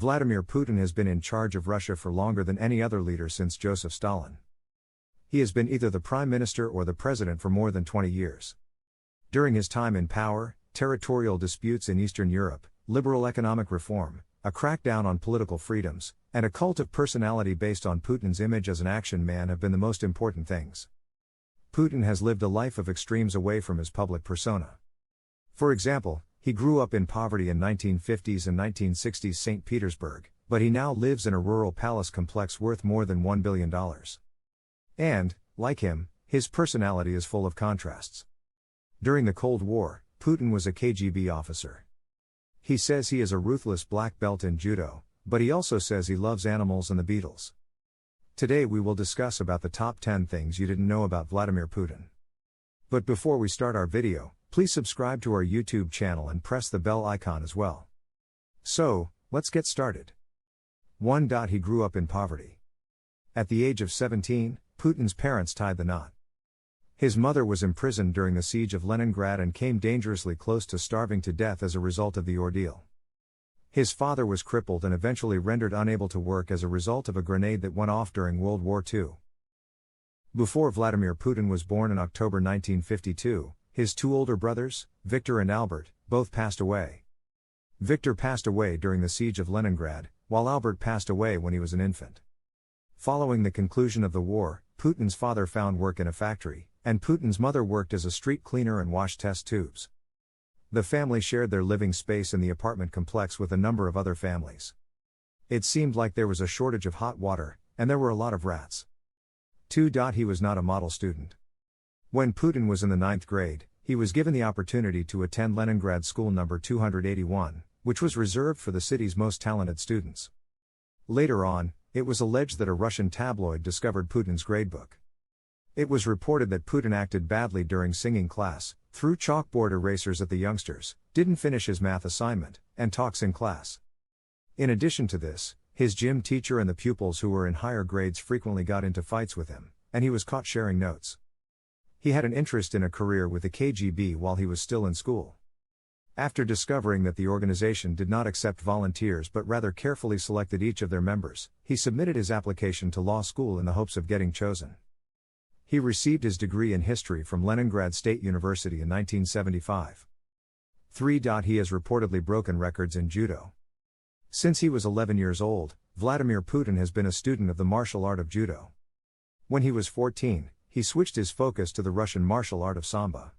Vladimir Putin has been in charge of Russia for longer than any other leader since Joseph Stalin. He has been either the prime minister or the president for more than 20 years. During his time in power, territorial disputes in Eastern Europe, liberal economic reform, a crackdown on political freedoms, and a cult of personality based on Putin's image as an action man have been the most important things. Putin has lived a life of extremes away from his public persona. For example, he grew up in poverty in 1950s and 1960s St. Petersburg, but he now lives in a rural palace complex worth more than $1 billion. And, like him, his personality is full of contrasts. During the Cold War, Putin was a KGB officer. He says he is a ruthless black belt in judo, but he also says he loves animals and the Beatles. Today we will discuss about the top 10 things you didn't know about Vladimir Putin. But before we start our video, please subscribe to our YouTube channel and press the bell icon as well. So, let's get started. 1. He grew up in poverty. At the age of 17, Putin's parents tied the knot. His mother was imprisoned during the siege of Leningrad and came dangerously close to starving to death as a result of the ordeal. His father was crippled and eventually rendered unable to work as a result of a grenade that went off during World War II. Before Vladimir Putin was born in October 1952, his two older brothers, Victor and Albert, both passed away. Victor passed away during the siege of Leningrad, while Albert passed away when he was an infant. Following the conclusion of the war, Putin's father found work in a factory, and Putin's mother worked as a street cleaner and washed test tubes. The family shared their living space in the apartment complex with a number of other families. It seemed like there was a shortage of hot water, and there were a lot of rats. 2. He was not a model student. When Putin was in the 9th grade, he was given the opportunity to attend Leningrad School No. 281, which was reserved for the city's most talented students. Later on, it was alleged that a Russian tabloid discovered Putin's gradebook. It was reported that Putin acted badly during singing class, threw chalkboard erasers at the youngsters, didn't finish his math assignment, and talks in class. In addition to this, his gym teacher and the pupils who were in higher grades frequently got into fights with him, and he was caught sharing notes. He had an interest in a career with the KGB while he was still in school. After discovering that the organization did not accept volunteers but rather carefully selected each of their members, he submitted his application to law school in the hopes of getting chosen. He received his degree in history from Leningrad State University in 1975. 3. He has reportedly broken records in judo. Since he was 11 years old, Vladimir Putin has been a student of the martial art of judo. When he was 14, he switched his focus to the Russian martial art of Sambo.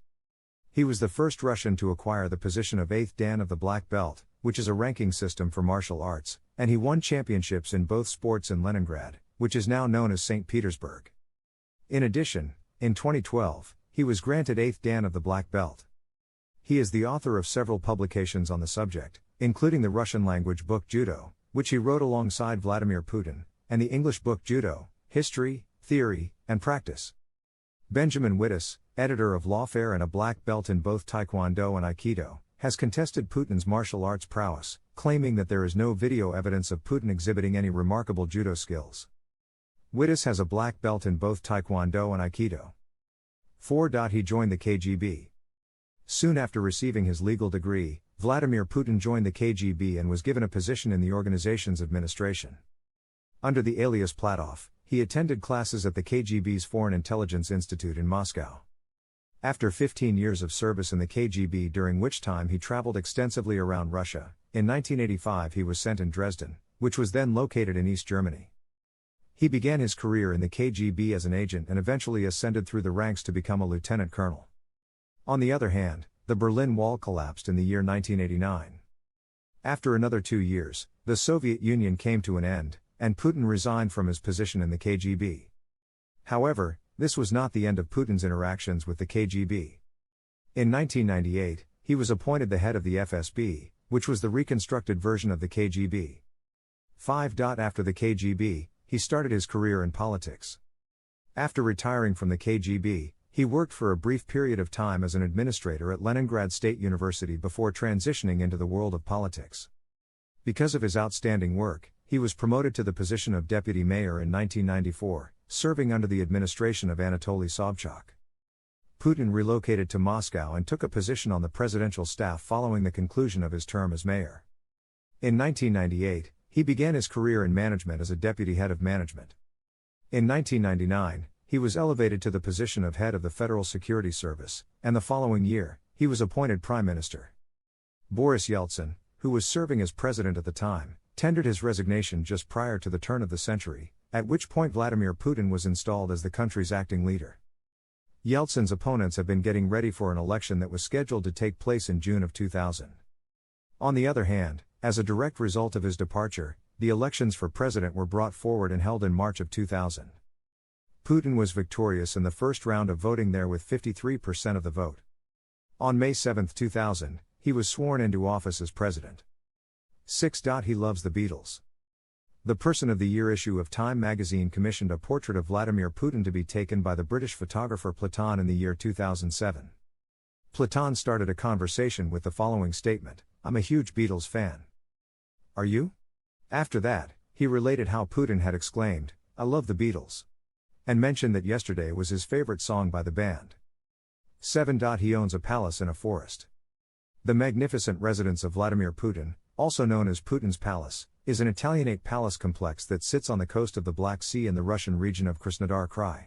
He was the first Russian to acquire the position of 8th Dan of the black belt, which is a ranking system for martial arts, and he won championships in both sports in Leningrad, which is now known as St. Petersburg. In addition, in 2012, he was granted 8th Dan of the black belt. He is the author of several publications on the subject, including the Russian-language book Judo, which he wrote alongside Vladimir Putin, and the English book Judo, History, Theory, and Practice. Benjamin Wittes, editor of Lawfare and a black belt in both Taekwondo and Aikido, has contested Putin's martial arts prowess, claiming that there is no video evidence of Putin exhibiting any remarkable judo skills. Wittes has a black belt in both Taekwondo and Aikido. 4. He joined the KGB. Soon after receiving his legal degree, Vladimir Putin joined the KGB and was given a position in the organization's administration. Under the alias Platov, he attended classes at the KGB's Foreign Intelligence Institute in Moscow. After 15 years of service in the KGB, during which time he traveled extensively around Russia, in 1985 he was sent in Dresden, which was then located in East Germany. He began his career in the KGB as an agent and eventually ascended through the ranks to become a lieutenant colonel. On the other hand, the Berlin Wall collapsed in the year 1989. After another 2 years, the Soviet Union came to an end, and Putin resigned from his position in the KGB. However, this was not the end of Putin's interactions with the KGB. In 1998, he was appointed the head of the FSB, which was the reconstructed version of the KGB. 5. After the KGB, he started his career in politics. After retiring from the KGB, he worked for a brief period of time as an administrator at Leningrad State University before transitioning into the world of politics. Because of his outstanding work, he was promoted to the position of deputy mayor in 1994, serving under the administration of Anatoly Sobchak. Putin relocated to Moscow and took a position on the presidential staff following the conclusion of his term as mayor. In 1998, He began his career in management as a deputy head of management. In 1999, he was elevated to the position of head of the Federal Security Service, and the following year, he was appointed prime minister. Boris Yeltsin, who was serving as president at the time, tendered his resignation just prior to the turn of the century, at which point Vladimir Putin was installed as the country's acting leader. Yeltsin's opponents have been getting ready for an election that was scheduled to take place in June of 2000. On the other hand, as a direct result of his departure, the elections for president were brought forward and held in March of 2000. Putin was victorious in the first round of voting there with 53% of the vote. On May 7, 2000, he was sworn into office as president. 6. He loves the Beatles. The Person of the Year issue of Time magazine commissioned a portrait of Vladimir Putin to be taken by the British photographer Platon in the year 2007. Platon started a conversation with the following statement: "I'm a huge Beatles fan. Are you?" After that, he related how Putin had exclaimed, "I love the Beatles," and mentioned that Yesterday was his favorite song by the band. 7. He owns a palace in a forest. The magnificent residence of Vladimir Putin, also known as Putin's Palace, is an Italianate palace complex that sits on the coast of the Black Sea in the Russian region of Krasnodar Krai.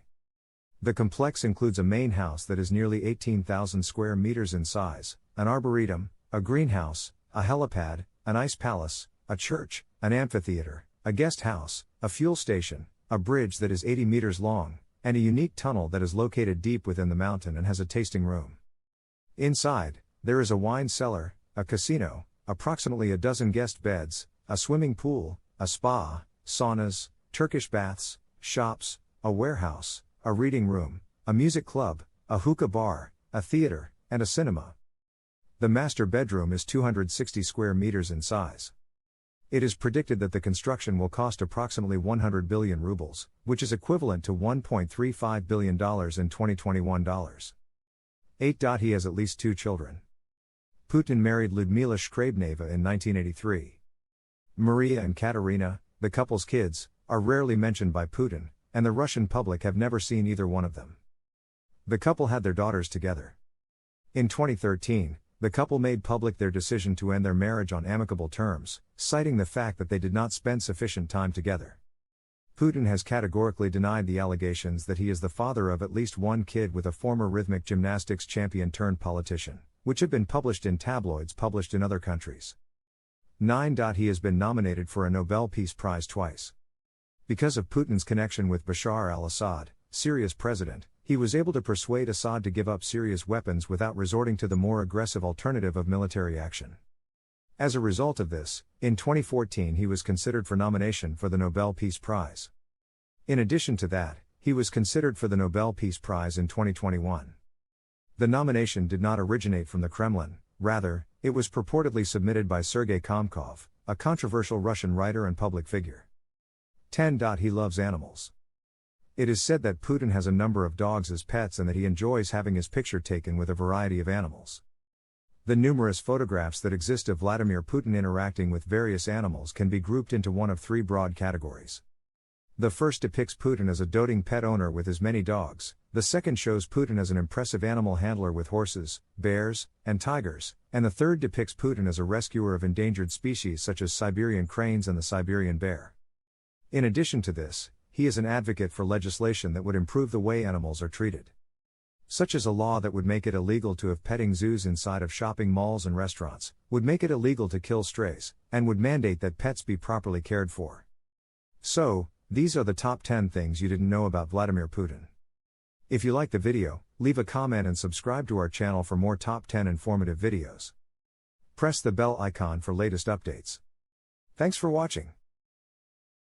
The complex includes a main house that is nearly 18,000 square meters in size, an arboretum, a greenhouse, a helipad, an ice palace, a church, an amphitheater, a guest house, a fuel station, a bridge that is 80 meters long, and a unique tunnel that is located deep within the mountain and has a tasting room. Inside, there is a wine cellar, a casino, approximately a dozen guest beds, a swimming pool, a spa, saunas, Turkish baths, shops, a warehouse, a reading room, a music club, a hookah bar, a theater, and a cinema. The master bedroom is 260 square meters in size. It is predicted that the construction will cost approximately 100 billion rubles, which is equivalent to $1.35 billion in 2021 dollars. 8. He has at least 2 children. Putin married Lyudmila Shkrabneva in 1983. Maria and Katerina, the couple's kids, are rarely mentioned by Putin, and the Russian public have never seen either one of them. The couple had their daughters together. In 2013, the couple made public their decision to end their marriage on amicable terms, citing the fact that they did not spend sufficient time together. Putin has categorically denied the allegations that he is the father of at least one kid with a former rhythmic gymnastics champion turned politician, which have been published in tabloids published in other countries. 9. He has been nominated for a Nobel Peace Prize twice. Because of Putin's connection with Bashar al-Assad, Syria's president, he was able to persuade Assad to give up Syria's weapons without resorting to the more aggressive alternative of military action. As a result of this, in 2014 he was considered for nomination for the Nobel Peace Prize. In addition to that, he was considered for the Nobel Peace Prize in 2021. The nomination did not originate from the Kremlin, rather, it was purportedly submitted by Sergei Komkov, a controversial Russian writer and public figure. 10. He loves animals. It is said that Putin has a number of dogs as pets and that he enjoys having his picture taken with a variety of animals. The numerous photographs that exist of Vladimir Putin interacting with various animals can be grouped into one of 3 broad categories. The first depicts Putin as a doting pet owner with his many dogs, the second shows Putin as an impressive animal handler with horses, bears, and tigers, and the third depicts Putin as a rescuer of endangered species such as Siberian cranes and the Siberian bear. In addition to this, he is an advocate for legislation that would improve the way animals are treated. Such as a law that would make it illegal to have petting zoos inside of shopping malls and restaurants, would make it illegal to kill strays, and would mandate that pets be properly cared for. So, these are the top 10 things you didn't know about Vladimir Putin. If you like the video, leave a comment and subscribe to our channel for more top 10 informative videos. Press the bell icon for latest updates. Thanks for watching.